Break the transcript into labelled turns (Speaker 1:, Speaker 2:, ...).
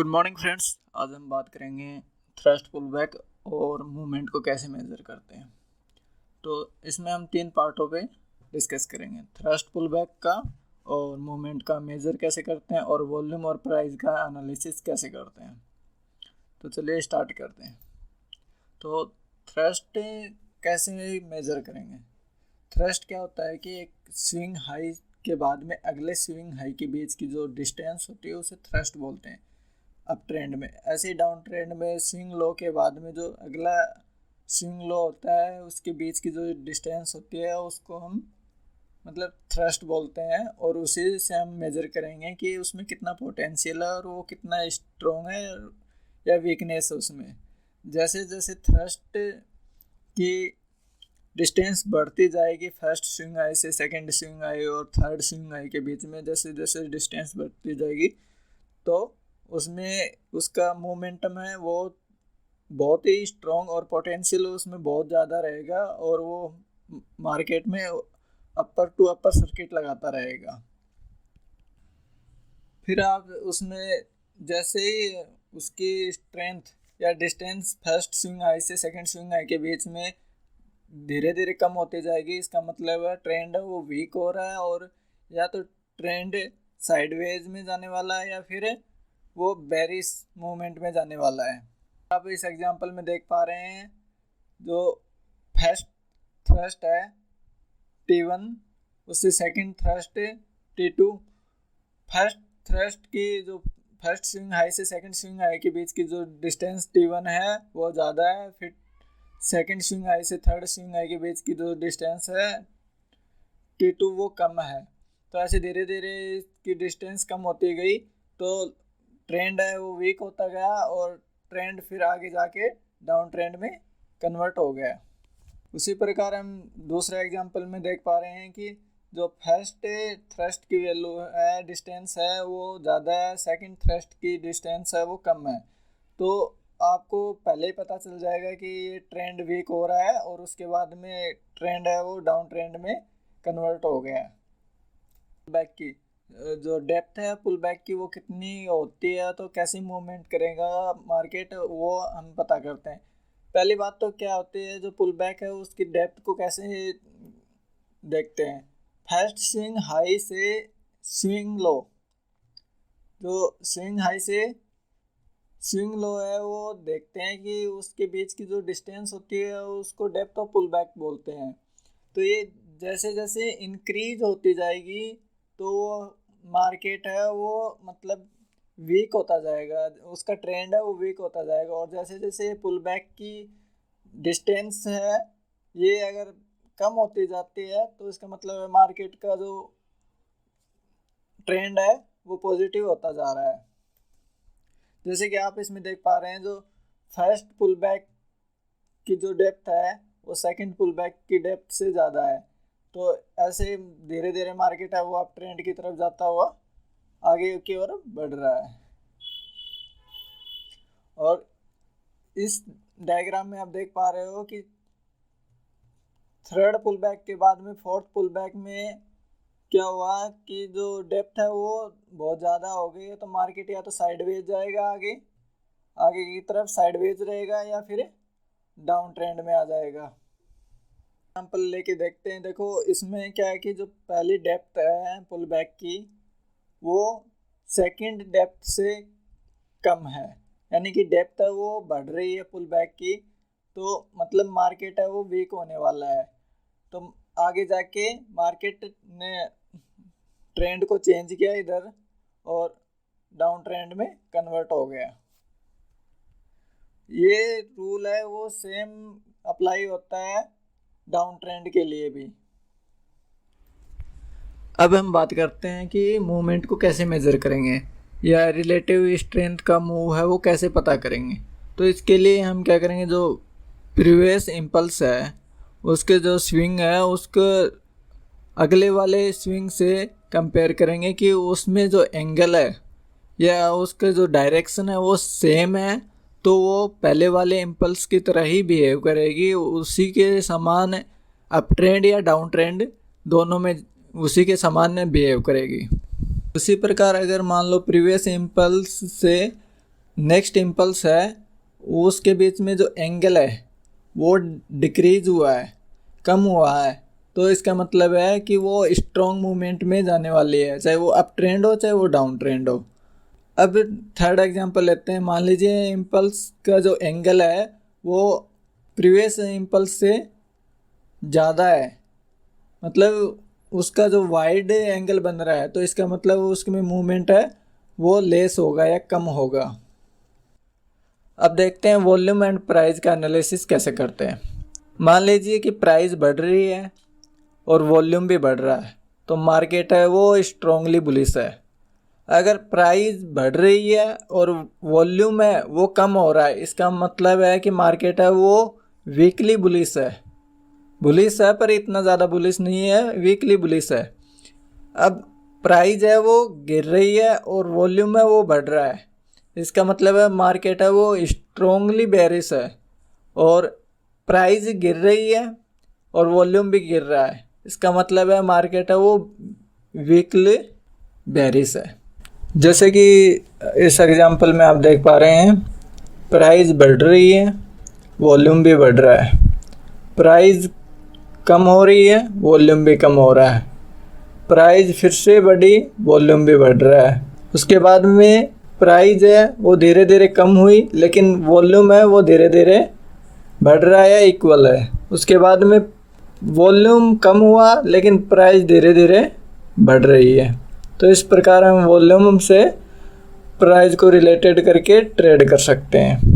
Speaker 1: Good morning friends. आज हम बात करेंगे थ्रस्ट पुल बैक और मूवमेंट को कैसे मेज़र करते हैं। तो इसमें हम 3 पार्टों पे डिस्कस करेंगे, थ्रस्ट पुल बैक का और मूवमेंट का मेज़र कैसे करते हैं और वॉल्यूम और प्राइस का एनालिसिस कैसे करते हैं। तो चलिए स्टार्ट करते हैं। तो थ्रस्ट कैसे मेज़र करेंगे। थ्रस्ट क्या होता है कि एक स्विंग हाई के बाद में अगले स्विंग हाई के बीच की जो डिस्टेंस होती है उसे थ्रस्ट बोलते हैं अप ट्रेंड में। ऐसे ही डाउन ट्रेंड में स्विंग लो के बाद में जो अगला स्विंग लो होता है उसके बीच की जो डिस्टेंस होती है उसको हम थ्रस्ट बोलते हैं, और उसी से हम मेज़र करेंगे कि उसमें कितना पोटेंशियल है और वो कितना स्ट्रॉन्ग है या वीकनेस है उसमें। जैसे जैसे थ्रस्ट की डिस्टेंस बढ़ती जाएगी फर्स्ट स्विंग आई से सेकंड स्विंग आई और थर्ड स्विंग आई के बीच में, जैसे जैसे डिस्टेंस बढ़ती जाएगी तो उसमें उसका मोमेंटम है वो बहुत ही स्ट्रॉन्ग और पोटेंशियल उसमें बहुत ज़्यादा रहेगा और वो मार्केट में अपर टू अपर सर्किट लगाता रहेगा। फिर आप उसमें जैसे ही उसकी स्ट्रेंथ या डिस्टेंस फर्स्ट स्विंग आई से सेकंड स्विंग आई के बीच में धीरे धीरे कम होती जाएगी, इसका मतलब है ट्रेंड है वो वीक हो रहा है और या तो ट्रेंड साइडवेज में जाने वाला है या फिर वो बेरिश मूवमेंट में जाने वाला है। आप इस एग्जांपल में देख पा रहे हैं जो फर्स्ट थ्रस्ट है T1, उससे second thrust T2। First thrust की जो फर्स्ट स्विंग हाई से सेकंड स्विंग हाई के बीच की जो डिस्टेंस T1 है वो ज़्यादा है, फिर सेकंड स्विंग हाई से थर्ड स्विंग हाई के बीच की जो डिस्टेंस है T2 वो कम है। तो ऐसे धीरे धीरे इसकी डिस्टेंस कम होती गई तो ट्रेंड है वो वीक होता गया और ट्रेंड फिर आगे जाके डाउन ट्रेंड में कन्वर्ट हो गया। उसी प्रकार हम दूसरे एग्जांपल में देख पा रहे हैं कि जो फर्स्ट थ्रस्ट की वैल्यू है डिस्टेंस है वो ज़्यादा है, सेकंड थ्रस्ट की डिस्टेंस है वो कम है। तो आपको पहले ही पता चल जाएगा कि ये ट्रेंड वीक हो रहा है और उसके बाद में ट्रेंड है वो डाउन ट्रेंड में कन्वर्ट हो गया। बैक की जो डेप्थ है पुल बैक की वो कितनी होती है, तो कैसी मूवमेंट करेगा मार्केट वो हम पता करते हैं। पहली बात तो क्या होती है जो पुल बैक है उसकी डेप्थ को कैसे देखते हैं। फर्स्ट स्विंग हाई से स्विंग लो, जो स्विंग हाई से स्विंग लो है वो देखते हैं कि उसके बीच की जो डिस्टेंस होती है उसको डेप्थ ऑफ पुल बैक बोलते हैं। तो ये जैसे जैसे इंक्रीज होती जाएगी तो मार्केट है वो वीक होता जाएगा, उसका ट्रेंड है वो वीक होता जाएगा। और जैसे जैसे पुल बैक की डिस्टेंस है ये अगर कम होती जाती है तो इसका मतलब है मार्केट का जो ट्रेंड है वो पॉजिटिव होता जा रहा है। जैसे कि आप इसमें देख पा रहे हैं जो फर्स्ट पुल बैक की जो डेप्थ है वो सेकंड पुल बैक की डेप्थ से ज़्यादा है। तो ऐसे धीरे धीरे मार्केट है वो आप ट्रेंड की तरफ जाता हुआ आगे की ओर बढ़ रहा है। और इस डायग्राम में आप देख पा रहे हो कि थर्ड पुल बैक के बाद में फोर्थ पुल बैक में क्या हुआ कि जो डेप्थ है वो बहुत ज़्यादा हो गई है, तो मार्केट या तो साइडवेज जाएगा आगे आगे की तरफ साइडवेज रहेगा या फिर डाउन ट्रेंड में आ जाएगा। एग्जाम्पल लेके देखते हैं। देखो इसमें क्या है कि जो पहली डेप्थ है पुल बैक की वो सेकंड डेप्थ से कम है, यानी कि डेप्थ है वो बढ़ रही है पुल बैक की, तो मार्केट है वो वीक होने वाला है। तो आगे जाके मार्केट ने ट्रेंड को चेंज किया इधर और डाउन ट्रेंड में कन्वर्ट हो गया। ये रूल है वो सेम अप्लाई होता है डाउन ट्रेंड के लिए भी। अब हम बात करते हैं कि मूवमेंट को कैसे मेज़र करेंगे या रिलेटिव स्ट्रेंथ का मूव है वो कैसे पता करेंगे। तो इसके लिए हम क्या करेंगे, जो प्रीवियस इम्पल्स है उसके जो स्विंग है उसको अगले वाले स्विंग से कंपेयर करेंगे कि उसमें जो एंगल है या उसके जो डायरेक्शन है वो सेम है, तो वो पहले वाले इम्पल्स की तरह ही बिहेव करेगी, उसी के समान अप ट्रेंड या डाउन ट्रेंड दोनों में उसी के समान बिहेव करेगी। उसी प्रकार अगर मान लो प्रीवियस इम्पल्स से नेक्स्ट इम्पल्स है उसके बीच में जो एंगल है वो डिक्रीज हुआ है, कम हुआ है, तो इसका मतलब है कि वो स्ट्रॉन्ग मूवमेंट में जाने वाली है, चाहे वो अप ट्रेंड हो चाहे वो डाउन ट्रेंड हो। अब थर्ड एग्जांपल लेते हैं। मान लीजिए इम्पल्स का जो एंगल है वो प्रीवियस इम्पल्स से ज़्यादा है, मतलब उसका जो वाइड एंगल बन रहा है, तो इसका मतलब उसमें मूवमेंट है वो लेस होगा या कम होगा। अब देखते हैं वॉल्यूम एंड प्राइस का एनालिसिस कैसे करते हैं। मान लीजिए कि प्राइस बढ़ रही है और वॉल्यूम भी बढ़ रहा है, तो मार्केट है वो स्ट्रांगली बुलिश है। अगर प्राइस बढ़ रही है और वॉल्यूम है वो कम हो रहा है, इसका मतलब है कि मार्केट है वो वीकली बुलिश है। बुलिश है पर इतना ज़्यादा बुलिश नहीं है, वीकली बुलिश है। अब प्राइस है वो गिर रही है और वॉल्यूम है वो बढ़ रहा है, इसका मतलब है मार्केट है वो स्ट्रांगली बेरिश है। और प्राइस गिर रही है और वॉल्यूम भी गिर रहा है, इसका मतलब है मार्केट है वो वीकली बेरिश है। जैसे कि इस एग्जांपल में आप देख पा रहे हैं, प्राइस बढ़ रही है, वॉल्यूम भी बढ़ रहा है। प्राइस कम हो रही है, वॉल्यूम भी कम हो रहा है। प्राइस फिर से बढ़ी, वॉल्यूम भी बढ़ रहा है। उसके बाद में प्राइस है वो धीरे धीरे कम हुई, लेकिन वॉल्यूम है वो धीरे धीरे बढ़ रहा है, इक्वल है। उसके बाद में वॉल्यूम कम हुआ लेकिन प्राइस धीरे धीरे बढ़ रही है। तो इस प्रकार हम वॉल्यूम से प्राइस को रिलेटेड करके ट्रेड कर सकते हैं।